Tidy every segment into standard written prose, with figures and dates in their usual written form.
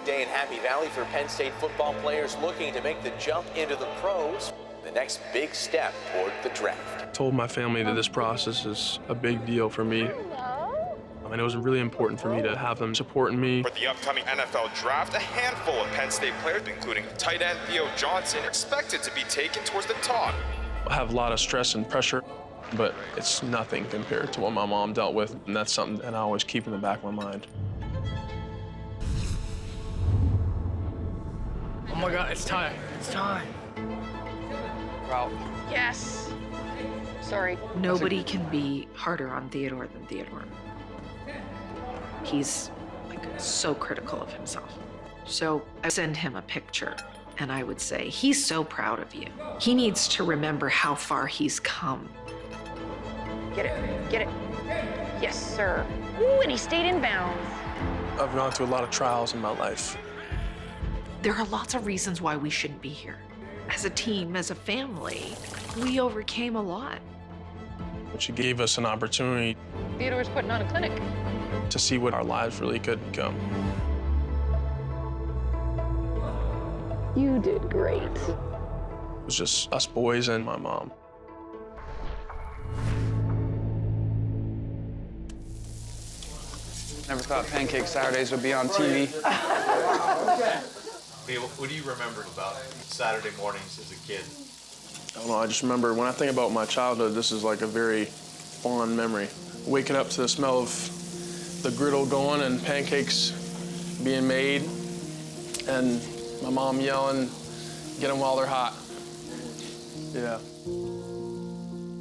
big day in Happy Valley for Penn State football players looking to make the jump into the pros, the next big step toward the draft. I told my family that this process is a big deal for me. And it was really important for me to have them supporting me. For the upcoming NFL draft, a handful of Penn State players, including tight end Theo Johnson, expected to be taken towards the top. I have a lot of stress and pressure, but it's nothing compared to what my mom dealt with, and that's something that I always keep in the back of my mind. Oh my God, it's time. It's time. Wow. Yes. Sorry. Nobody can be harder on Theodore than Theodore. He's so critical of himself. So I send him a picture and I would say, he's so proud of you. He needs to remember how far he's come. Get it, get it. Yes, sir. Ooh, and he stayed in bounds. I've gone through a lot of trials in my life. There are lots of reasons why we shouldn't be here. As a team, as a family, we overcame a lot. But she gave us an opportunity Theodore's putting on a clinic. to see what our lives really could become. You did great. It was just us boys and my mom. Never thought Pancake Saturdays would be on TV. What do you remember about Saturday mornings as a kid? I don't know, I just remember when I think about my childhood, this is like a very fond memory. Waking up to the smell of the griddle going and pancakes being made, and my mom yelling, get them while they're hot. Yeah.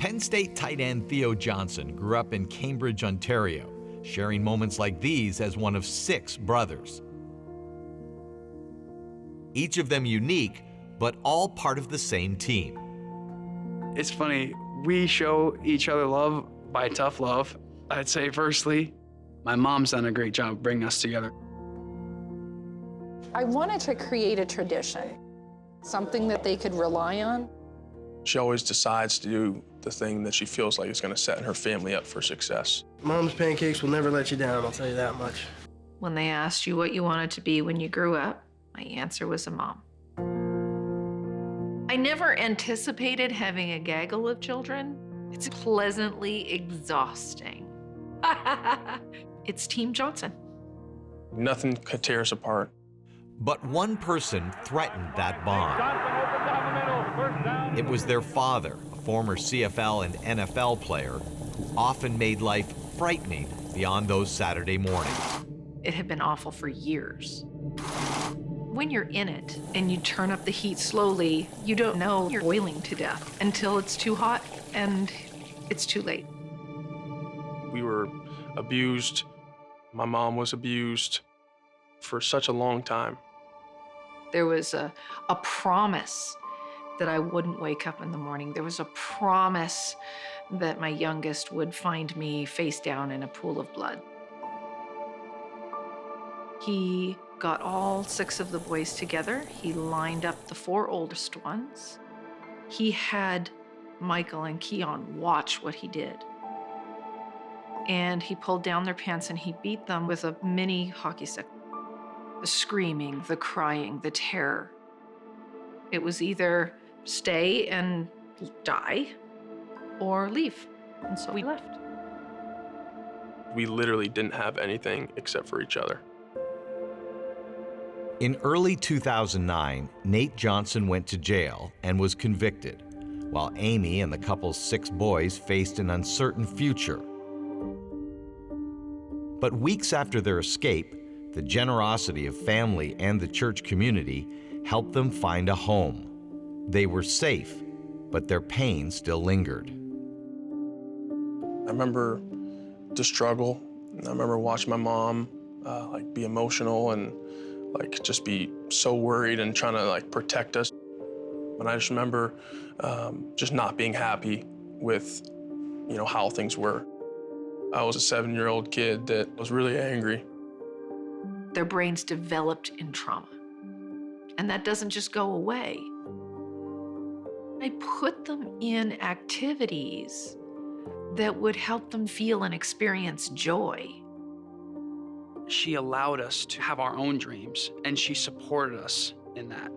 Penn State tight end Theo Johnson grew up in Cambridge, Ontario, sharing moments like these as one of 6 brothers. Each of them unique, but all part of the same team. It's funny, we show each other love by tough love. I'd say firstly, my mom's done a great job bringing us together. I wanted to create a tradition, something that they could rely on. She always decides to do the thing that she feels like is going to set her family up for success. Mom's pancakes will never let you down, I'll tell you that much. When they asked you what you wanted to be when you grew up, my answer was a mom. I never anticipated having a gaggle of children. It's pleasantly exhausting. It's Team Johnson. Nothing could tear us apart. But one person threatened that bond. It was their father, a former CFL and NFL player, who often made life frightening beyond those Saturday mornings. It had been awful for years. When you're in it and you turn up the heat slowly, you don't know you're boiling to death until it's too hot and it's too late. We were abused. My mom was abused for such a long time. There was a promise that I wouldn't wake up in the morning. There was a promise that my youngest would find me face down in a pool of blood. He got all 6 of the boys together. He lined up the 4 oldest ones. He had Michael and Keon watch what he did. And he pulled down their pants and he beat them with a mini hockey stick. The screaming, the crying, the terror. It was either stay and die or leave. And so we left. We literally didn't have anything except for each other. In early 2009, Nate Johnson went to jail and was convicted, while Amy and the couple's 6 boys faced an uncertain future. But weeks after their escape, the generosity of family and the church community helped them find a home. They were safe, but their pain still lingered. I remember the struggle. I remember watching my mom be emotional and just be so worried and trying to protect us. And I just remember just not being happy with how things were. I was a 7-year-old kid that was really angry. Their brains developed in trauma, and that doesn't just go away. I put them in activities that would help them feel and experience joy. She allowed us to have our own dreams, and she supported us in that.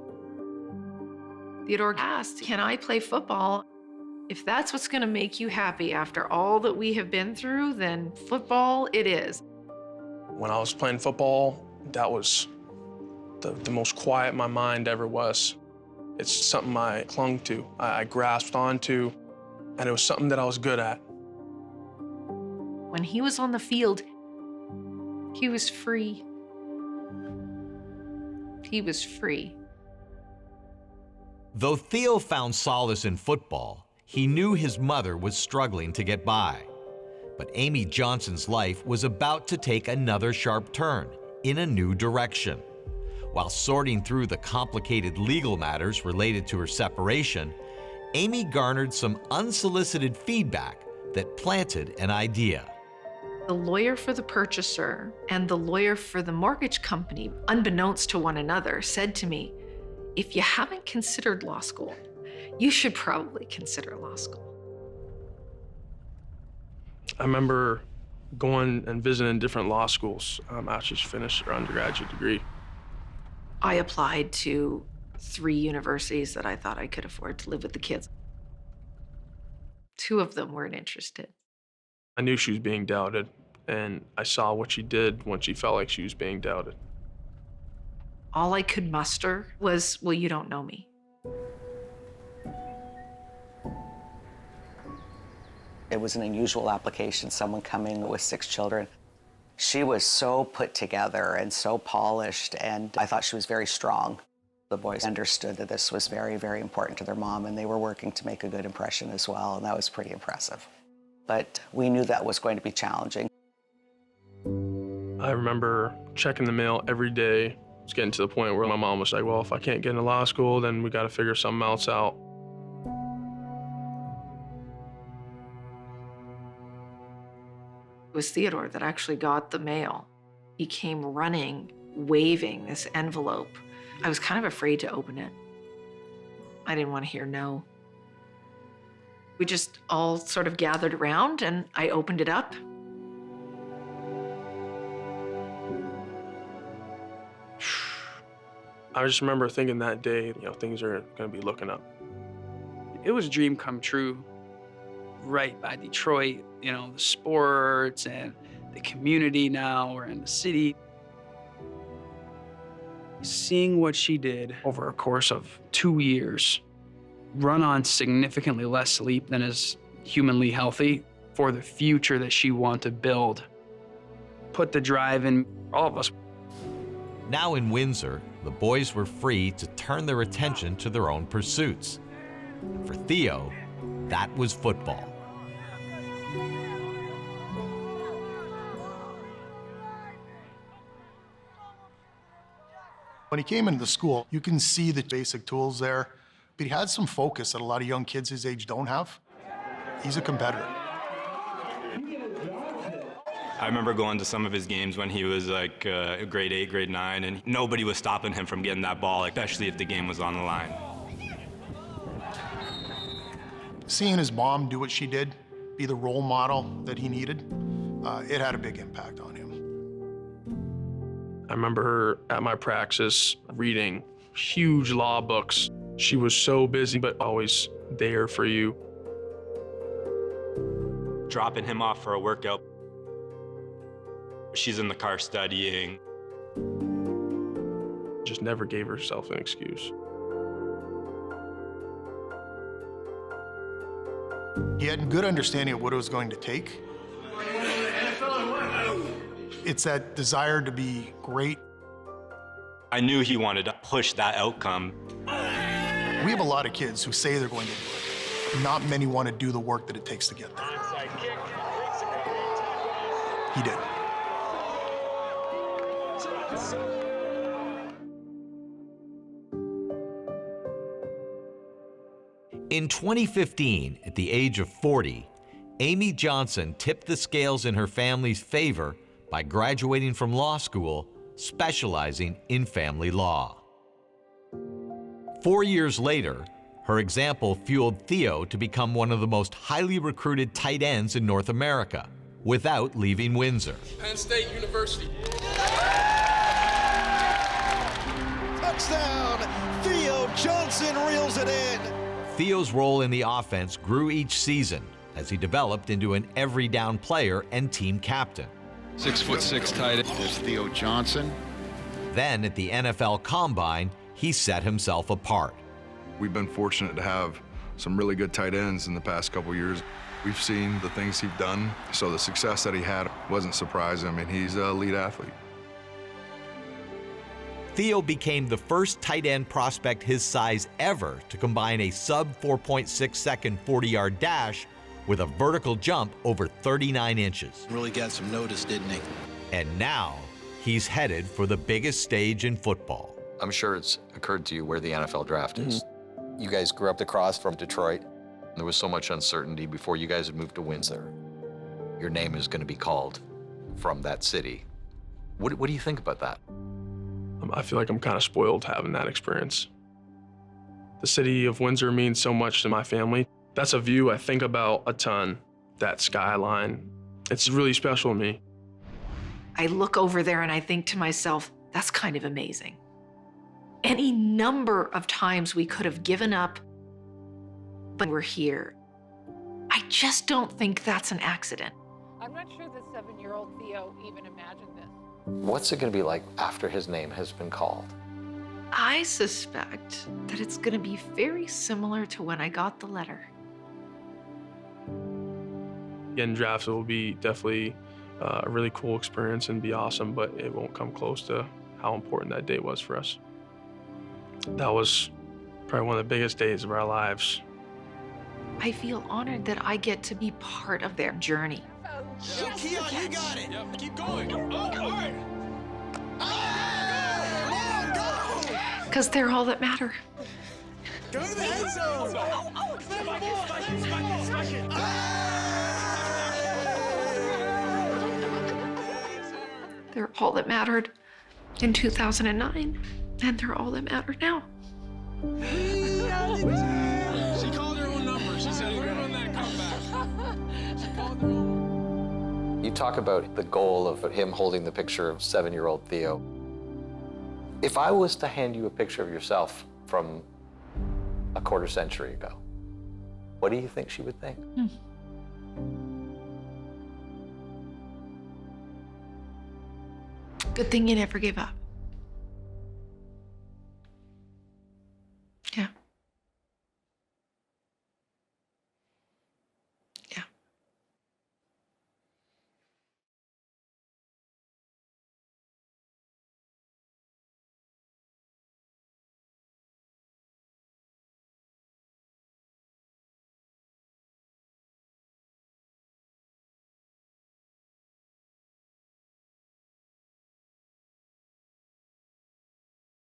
Theodore asked, "Can I play football? If that's what's going to make you happy after all that we have been through, then football it is." When I was playing football, that was the most quiet my mind ever was. It's something I clung to, I grasped onto, and it was something that I was good at. When he was on the field, he was free. He was free. Though Theo found solace in football, he knew his mother was struggling to get by. But Amy Johnson's life was about to take another sharp turn in a new direction. While sorting through the complicated legal matters related to her separation, Amy garnered some unsolicited feedback that planted an idea. The lawyer for the purchaser and the lawyer for the mortgage company, unbeknownst to one another, said to me, "If you haven't considered law school, you should probably consider law school." I remember going and visiting different law schools after she finished her undergraduate degree. I applied to 3 universities that I thought I could afford to live with the kids. 2 of them weren't interested. I knew she was being doubted, and I saw what she did when she felt like she was being doubted. All I could muster was, "Well, you don't know me." It was an unusual application, someone coming with 6 children. She was so put together and so polished, and I thought she was very strong. The boys understood that this was very, very important to their mom, and they were working to make a good impression as well, and that was pretty impressive. But we knew that was going to be challenging. I remember checking the mail every day. It's getting to the point where my mom was like, "Well, if I can't get into law school, then we got to figure something else out." It was Theodore that actually got the mail. He came running, waving this envelope. I was kind of afraid to open it. I didn't want to hear no. We just all sort of gathered around, and I opened it up. I just remember thinking that day, things are going to be looking up. It was a dream come true. Right by Detroit, the sports and the community now, we're in the city. Seeing what she did over a course of 2 years, run on significantly less sleep than is humanly healthy for the future that she wanted to build, put the drive in all of us. Now in Windsor, the boys were free to turn their attention to their own pursuits. For Theo, that was football. When he came into the school, you can see the basic tools there, but he had some focus that a lot of young kids his age don't have. He's a competitor. I remember going to some of his games when he was like grade 8, grade 9, and nobody was stopping him from getting that ball, especially if the game was on the line. Seeing his mom do what she did, be the role model that he needed, it had a big impact on him. I remember her at my praxis reading huge law books. She was so busy, but always there for you. Dropping him off for a workout. She's in the car studying. Just never gave herself an excuse. He had a good understanding of what it was going to take. It's that desire to be great. I knew he wanted to push that outcome. We have a lot of kids who say they're going to do it. Not many want to do the work that it takes to get there. He did. In 2015, at the age of 40, Amy Johnson tipped the scales in her family's favor by graduating from law school, specializing in family law. 4 years later, her example fueled Theo to become one of the most highly recruited tight ends in North America, without leaving Windsor. Penn State University. touchdown. Theo Johnson reels it in. Theo's role in the offense grew each season as he developed into an every down player and team captain. 6'6" tight end. There's Theo Johnson. Then at the NFL Combine, he set himself apart. We've been fortunate to have some really good tight ends in the past couple years. We've seen the things he's done, so the success that he had wasn't surprising. I mean, he's an elite athlete. Theo became the first tight end prospect his size ever to combine a sub 4.6 second 40-yard dash with a vertical jump over 39 inches. Really got some notice, didn't he? And now he's headed for the biggest stage in football. I'm sure it's occurred to you where the NFL draft is. You guys grew up across from Detroit. There was so much uncertainty before you guys had moved to Windsor. Your name is going to be called from that city. What do you think about that? I feel like I'm kind of spoiled having that experience. The city of Windsor means so much to my family. That's a view I think about a ton, that skyline. It's really special to me. I look over there and I think to myself, that's kind of amazing. Any number of times we could have given up, but we're here. I just don't think that's an accident. I'm not sure the 7-year-old Theo even imagined this. What's it going to be like after his name has been called? I suspect that it's going to be very similar to when I got the letter. Getting drafted will be definitely a really cool experience and be awesome, but it won't come close to how important that day was for us. That was probably one of the biggest days of our lives. I feel honored that I get to be part of their journey. Yo, Keon, you got it. Yep, keep going. Oh, all right. Because they're all that matter. Go to the end zone. They're all that mattered in 2009, and they're all that matter now. She called her own number. She said, we're on that comeback. She called her own. You talk about the goal of him holding the picture of 7-year-old Theo. If I was to hand you a picture of yourself from a quarter century ago, what do you think she would think? Good thing you never gave up.